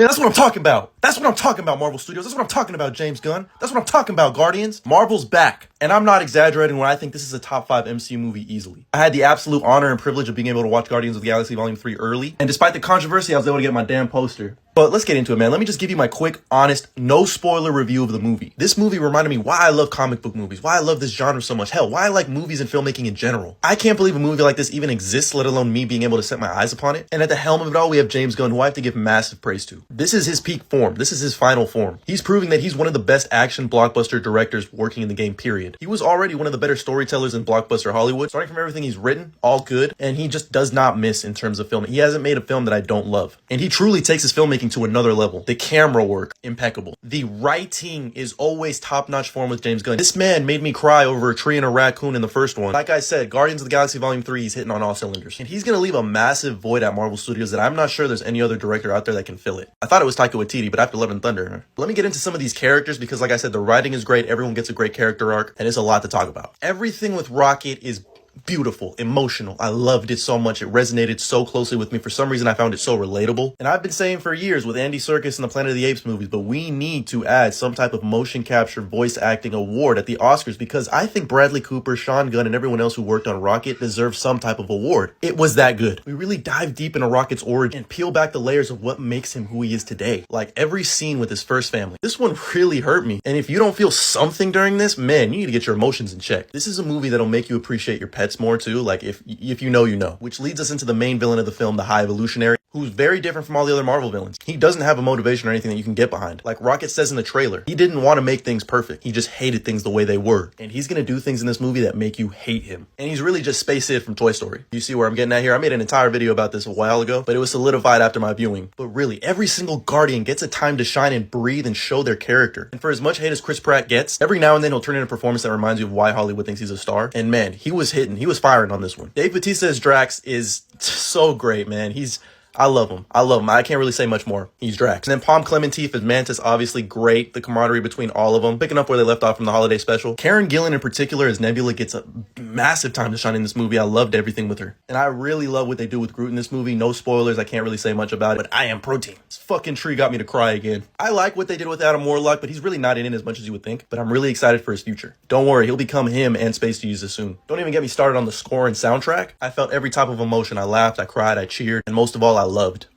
Man, that's what I'm talking about. That's what I'm talking about, Marvel Studios. That's what I'm talking about, James Gunn. That's what I'm talking about, Guardians. Marvel's back. And I'm not exaggerating when I think this is a top 5 MCU movie easily. I had the absolute honor and privilege of being able to watch Guardians of the Galaxy Volume 3 early. And despite the controversy, I was able to get my damn poster. But let's get into it, man. Let me just give you my quick, honest, no spoiler review of the movie. This movie reminded me why I love comic book movies, why I love this genre so much. Hell, why I like movies and filmmaking in general. I can't believe a movie like this even exists, let alone me being able to set my eyes upon it. And at the helm of it all, we have James Gunn, who I have to give massive praise to. This is his peak form. This is his final form. He's proving that he's one of the best action blockbuster directors working in the game, period. He was already one of the better storytellers in blockbuster Hollywood. Starting from everything he's written, all good. And he just does not miss in terms of filming. He hasn't made a film that I don't love. And he truly takes his filmmaking to another level. The camera work, impeccable. The writing is always top-notch form with James Gunn. This man made me cry over a tree and a raccoon in the first one. Like I said, Guardians of the Galaxy Volume 3, he's hitting on all cylinders. And he's gonna leave a massive void at Marvel Studios that I'm not sure there's any other director out there that can fill it. I thought it was Taika Waititi, but after Love and Thunder. Let me get into some of these characters because like I said, the writing is great, everyone gets a great character arc, and it's a lot to talk about. Everything with Rocket is beautiful, emotional. I loved it so much. It resonated so closely with me. For some reason, I found it so relatable. And I've been saying for years with Andy Serkis and the Planet of the Apes movies, but we need to add some type of motion capture voice acting award at the Oscars because I think Bradley Cooper, Sean Gunn, and everyone else who worked on Rocket deserves some type of award. It was that good. We really dive deep into Rocket's origin and peel back the layers of what makes him who he is today. Like every scene with his first family. This one really hurt me. And if you don't feel something during this, man, you need to get your emotions in check. This is a movie that'll make you appreciate your pets more too. Like if you know, you know. Which leads us into the main villain of the film, the High Evolutionary, who's very different from all the other Marvel villains. He doesn't have a motivation or anything that you can get behind. Like Rocket says in the trailer, he didn't want to make things perfect. He just hated things the way they were. And he's gonna do things in this movie that make you hate him. And he's really just Space Sid from Toy Story. You see where I'm getting at here? I made an entire video about this a while ago, but it was solidified after my viewing. But really, every single Guardian gets a time to shine and breathe and show their character. And for as much hate as Chris Pratt gets, every now and then he'll turn in a performance that reminds you of why Hollywood thinks he's a star. And man, he was hitting. He was firing on this one. Dave Bautista as Drax is so great, man. I love him. I can't really say much more. He's Drax. And then Palm Clementif as Mantis, obviously great. The camaraderie between all of them. Picking up where they left off from the holiday special. Karen Gillan in particular as Nebula gets a massive time to shine in this movie. I loved everything with her. And I really love what they do with Groot in this movie. No spoilers. I can't really say much about it. But I am protein. This fucking tree got me to cry again. I like what they did with Adam Warlock, but he's really not in it as much as you would think. But I'm really excited for his future. Don't worry. He'll become him and Space Jesus soon. Don't even get me started on the score and soundtrack. I felt every type of emotion. I laughed, I cried, I cheered, and most of all, I loved.